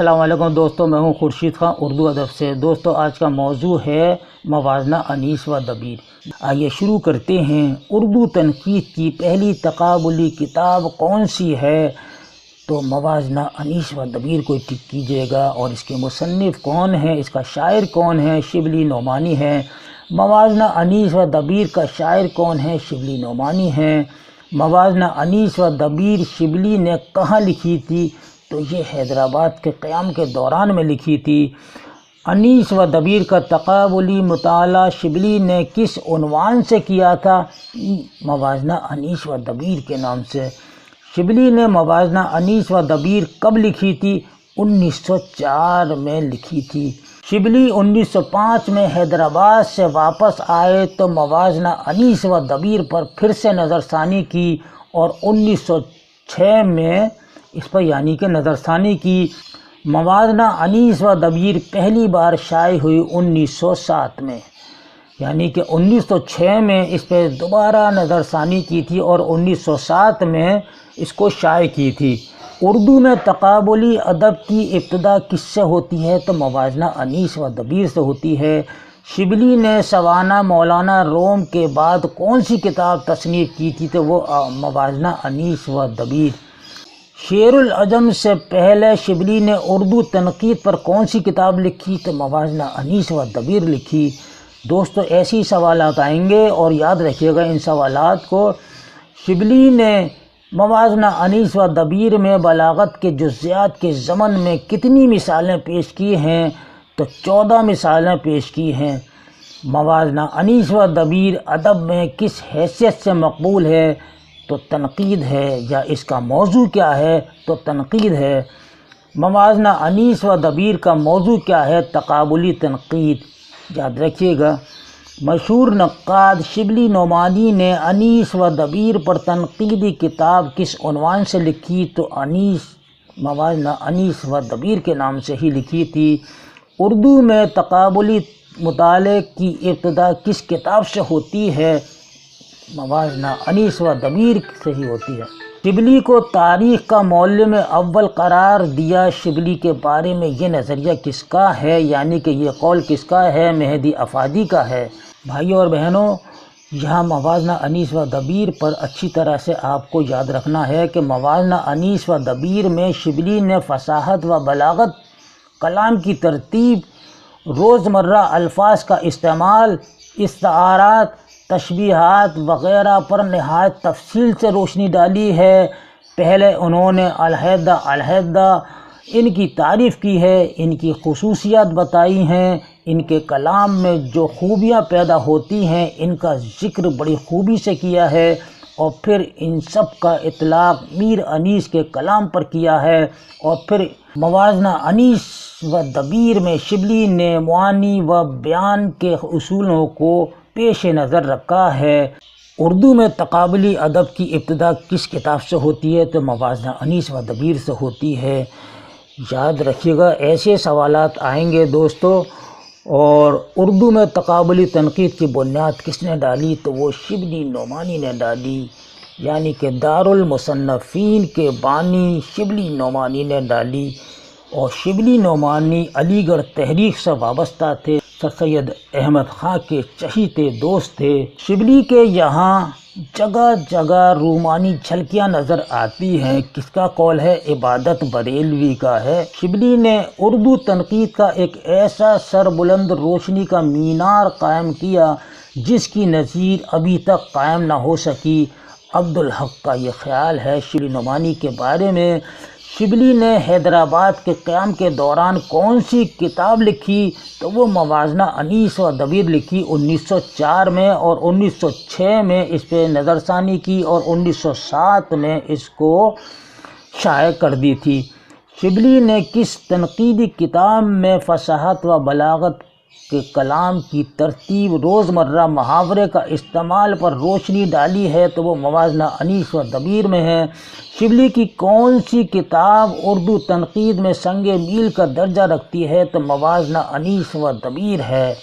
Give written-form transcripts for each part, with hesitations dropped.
السلام علیکم دوستو، میں ہوں خورشید خان اردو ادب سے۔ دوستو آج کا موضوع ہے موازنہ انیس و دبیر۔ آئیے شروع کرتے ہیں۔ اردو تنقید کی پہلی تقابلی کتاب کون سی ہے؟ تو موازنہ انیس و دبیر کو ٹک کیجیے گا۔ اور اس کے مصنف کون ہیں، اس کا شاعر کون ہے؟ شبلی نعمانی ہے۔ موازنہ انیس و دبیر کا شاعر کون ہے؟ شبلی نعمانی ہے۔ موازنہ انیس و دبیر شبلی نے کہاں لکھی تھی؟ تو یہ حیدرآباد کے قیام کے دوران میں لکھی تھی۔ انیس و دبیر کا تقابلی مطالعہ شبلی نے کس عنوان سے کیا تھا؟ موازنہ انیس و دبیر کے نام سے۔ شبلی نے موازنہ انیس و دبیر کب لکھی تھی؟ 1904 میں لکھی تھی۔ شبلی 1905 میں حیدرآباد سے واپس آئے تو موازنہ انیس و دبیر پر پھر سے نظر ثانی کی اور 1906 میں اس پر یعنی کہ نظر ثانی کی۔ موازنہ انیس و دبیر پہلی بار شائع ہوئی 1907 میں، یعنی کہ 1906 میں اس پہ دوبارہ نظر ثانی کی تھی اور 1907 میں اس کو شائع کی تھی۔ اردو میں تقابلی ادب کی ابتدا کس سے ہوتی ہے؟ تو موازنہ انیس و دبیر سے ہوتی ہے۔ شبلی نے سوانح مولانا روم کے بعد کون سی کتاب تصنیف کی تھی؟ تو وہ موازنہ انیس و دبیر۔ شعر العجم سے پہلے شبلی نے اردو تنقید پر کون سی کتاب لکھی؟ تو موازنہ انیس و دبیر لکھی۔ دوستو ایسی سوالات آئیں گے اور یاد رکھیے گا ان سوالات کو۔ شبلی نے موازنہ انیس و دبیر میں بلاغت کے جزیات کے ضمن میں کتنی مثالیں پیش کی ہیں؟ تو 14 مثالیں پیش کی ہیں۔ موازنہ انیس و دبیر ادب میں کس حیثیت سے مقبول ہے؟ تو تنقید ہے، یا اس کا موضوع کیا ہے؟ تو تنقید ہے۔ موازنہ انیس و دبیر کا موضوع کیا ہے؟ تقابلی تنقید۔ یاد رکھیے گا۔ مشہور نقاد شبلی نعمانی نے انیس و دبیر پر تنقیدی کتاب کس عنوان سے لکھی؟ تو موازنہ انیس و دبیر کے نام سے ہی لکھی تھی۔ اردو میں تقابلی مطالعے کی ابتدا کس کتاب سے ہوتی ہے؟ موازنہ انیس و دبیر سے ہی ہوتی ہے۔ شبلی کو تاریخ کا معلم اول قرار دیا۔ شبلی کے بارے میں یہ نظریہ کس کا ہے، یعنی کہ یہ قول کس کا ہے؟ مہدی افادی کا ہے۔ بھائیوں اور بہنوں، یہاں موازنہ انیس و دبیر پر اچھی طرح سے آپ کو یاد رکھنا ہے کہ موازنہ انیس و دبیر میں شبلی نے فصاحت و بلاغت، کلام کی ترتیب، روزمرہ الفاظ کا استعمال، استعارات، تشبیہات وغیرہ پر نہایت تفصیل سے روشنی ڈالی ہے۔ پہلے انہوں نے علیحدہ ان کی تعریف کی ہے، ان کی خصوصیات بتائی ہیں، ان کے کلام میں جو خوبیاں پیدا ہوتی ہیں ان کا ذکر بڑی خوبی سے کیا ہے، اور پھر ان سب کا اطلاق میر انیس کے کلام پر کیا ہے۔ اور پھر موازنہ انیس و دبیر میں شبلی نے معانی و بیان کے اصولوں کو پیش نظر رکھا ہے۔ اردو میں تقابلی ادب کی ابتدا کس کتاب سے ہوتی ہے؟ تو موازنہ انیس و دبیر سے ہوتی ہے۔ یاد رکھیے گا، ایسے سوالات آئیں گے دوستو۔ اور اردو میں تقابلی تنقید کی بنیاد کس نے ڈالی؟ تو وہ شبلی نعمانی نے ڈالی، یعنی کہ دارالمصنفین کے بانی شبلی نعمانی نے ڈالی۔ اور شبلی نعمانی علی گڑھ تحریک سے وابستہ تھے، سر سید احمد خاں کے چہیتے دوست تھے۔ شبلی کے یہاں جگہ جگہ رومانی جھلکیاں نظر آتی ہیں۔ کس کا قول ہے؟ عبادت بریلوی کا ہے۔ شبلی نے اردو تنقید کا ایک ایسا سربلند روشنی کا مینار قائم کیا جس کی نظیر ابھی تک قائم نہ ہو سکی۔ عبدالحق کا یہ خیال ہے شبلی نعمانی کے بارے میں۔ شبلی نے حیدرآباد کے قیام کے دوران کون سی کتاب لکھی؟ تو وہ موازنہ انیس و دبیر لکھی 1904 میں، اور 1906 میں اس پہ نظر ثانی کی اور 1907 میں اس کو شائع کر دی تھی۔ شبلی نے کس تنقیدی کتاب میں فصاحت و بلاغت کے کلام کی ترتیب، روزمرہ محاورے کا استعمال پر روشنی ڈالی ہے؟ تو وہ موازنہ انیس و دبیر میں ہے۔ شبلی کی کون سی کتاب اردو تنقید میں سنگ میل کا درجہ رکھتی ہے؟ تو موازنہ انیس و دبیر ہے۔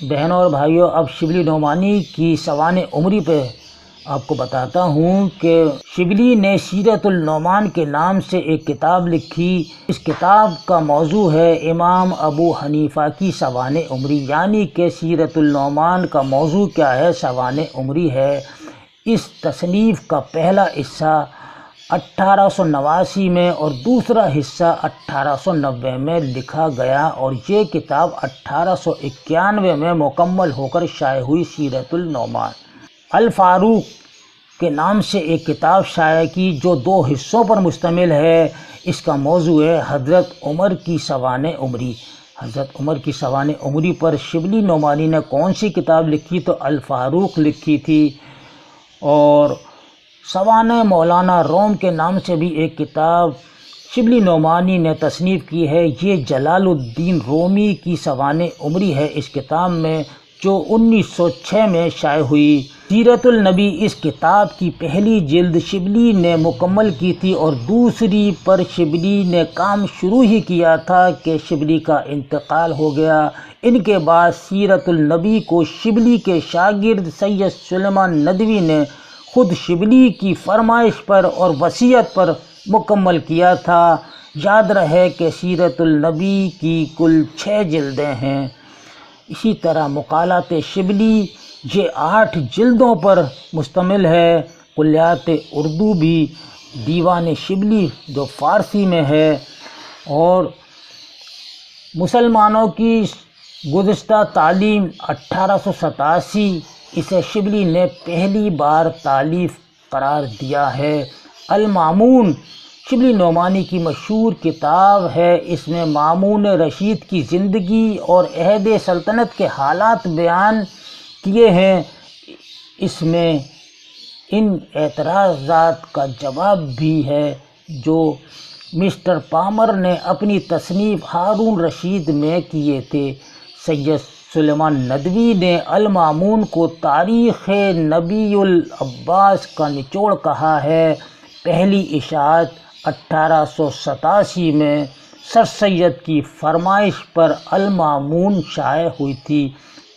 بہنوں اور بھائیوں، اب شبلی نعمانی کی سوانح عمری پہ آپ کو بتاتا ہوں کہ شبلی نے سیرت النعمان کے نام سے ایک کتاب لکھی۔ اس کتاب کا موضوع ہے امام ابو حنیفہ کی سوانح عمری، یعنی کہ سیرت النعمان کا موضوع کیا ہے؟ سوانح عمری ہے۔ اس تصنیف کا پہلا حصہ 1889 میں اور دوسرا حصہ 1890 میں لکھا گیا، اور یہ کتاب 1891 میں مکمل ہو کر شائع ہوئی۔ سیرت النعمان الفاروق کے نام سے ایک کتاب شائع کی جو 2 حصوں پر مشتمل ہے۔ اس کا موضوع ہے حضرت عمر کی سوانح عمری۔ حضرت عمر کی سوانح عمری پر شبلی نعمانی نے کون سی کتاب لکھی؟ تو الفاروق لکھی تھی۔ اور سوانح مولانا روم کے نام سے بھی ایک کتاب شبلی نعمانی نے تصنیف کی ہے۔ یہ جلال الدین رومی کی سوانح عمری ہے اس کتاب میں، جو 1906 میں شائع ہوئی۔ سیرت النبی اس کتاب کی پہلی جلد شبلی نے مکمل کی تھی، اور دوسری پر شبلی نے کام شروع ہی کیا تھا کہ شبلی کا انتقال ہو گیا۔ ان کے بعد سیرت النبی کو شبلی کے شاگرد سید سلیمان ندوی نے خود شبلی کی فرمائش پر اور وصیت پر مکمل کیا تھا۔ یاد رہے کہ سیرت النبی کی کل 6 جلدیں ہیں۔ اسی طرح مقالات شبلی یہ 8 جلدوں پر مشتمل ہے۔ کلیات اردو بھی دیوان شبلی جو فارسی میں ہے، اور مسلمانوں کی گزشتہ تعلیم 1887 اسے شبلی نے پہلی بار تالیف قرار دیا ہے۔ المامون شبلی نعمانی کی مشہور کتاب ہے۔ اس میں مامون رشید کی زندگی اور عہد سلطنت کے حالات بیان کیے ہیں۔ اس میں ان اعتراضات کا جواب بھی ہے جو مسٹر پامر نے اپنی تصنیف ہارون رشید میں کیے تھے۔ سید سلیمان ندوی نے المامون کو تاریخ نبی العباس کا نچوڑ کہا ہے۔ پہلی اشاعت 1887 میں سر سید کی فرمائش پر المامون شائع ہوئی تھی۔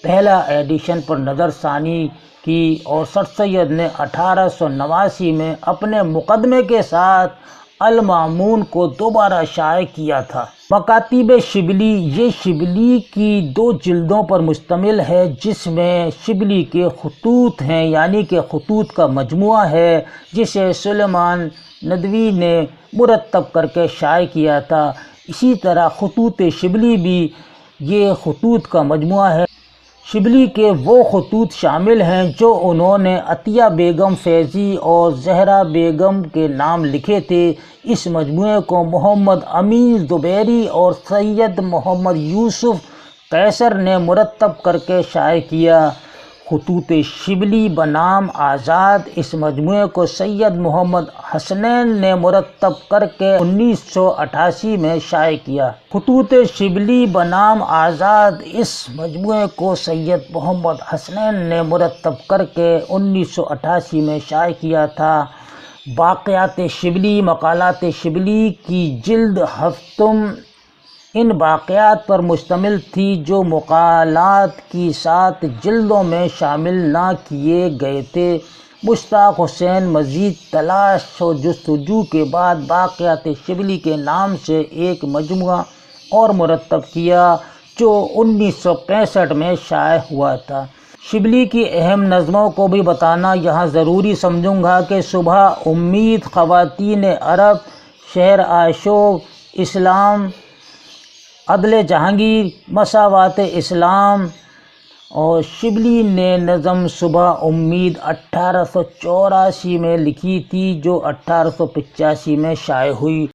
پہلا ایڈیشن پر نظر ثانی کی، اور سر سید نے 1889 میں اپنے مقدمے کے ساتھ المامون کو دوبارہ شائع کیا تھا۔ مکاتیب شبلی یہ شبلی کی 2 جلدوں پر مشتمل ہے، جس میں شبلی کے خطوط ہیں، یعنی کہ خطوط کا مجموعہ ہے جسے سلیمان ندوی نے مرتب کر کے شائع کیا تھا۔ اسی طرح خطوط شبلی بھی یہ خطوط کا مجموعہ ہے۔ شبلی کے وہ خطوط شامل ہیں جو انہوں نے عطیہ بیگم فیضی اور زہرا بیگم کے نام لکھے تھے۔ اس مجموعے کو محمد امین زبیری اور سید محمد یوسف قیصر نے مرتب کر کے شائع کیا۔ خطوط شبلی بنام آزاد اس مجموعے کو سید محمد حسنین نے مرتب کر کے 1988 میں شائع کیا۔ خطوط شبلی بنام آزاد اس مجموعے کو سید محمد حسنین نے مرتب کر کے 1988 میں شائع کیا تھا۔ باقیات شبلی مقالات شبلی کی جلد ہفتم ان باقیات پر مشتمل تھی جو مقالات کی 7 جلدوں میں شامل نہ کیے گئے تھے۔ مشتاق حسین مزید تلاش و جستجو کے بعد باقیات شبلی کے نام سے ایک مجموعہ اور مرتب کیا جو 1965 میں شائع ہوا تھا۔ شبلی کی اہم نظموں کو بھی بتانا یہاں ضروری سمجھوں گا کہ صبح امید، خواتین عرب، شہر آشوب، اسلام، عدل جہانگیر، مساوات اسلام، اور شبلی نے نظم صبح امید 1884 میں لکھی تھی جو 1885 میں شائع ہوئی۔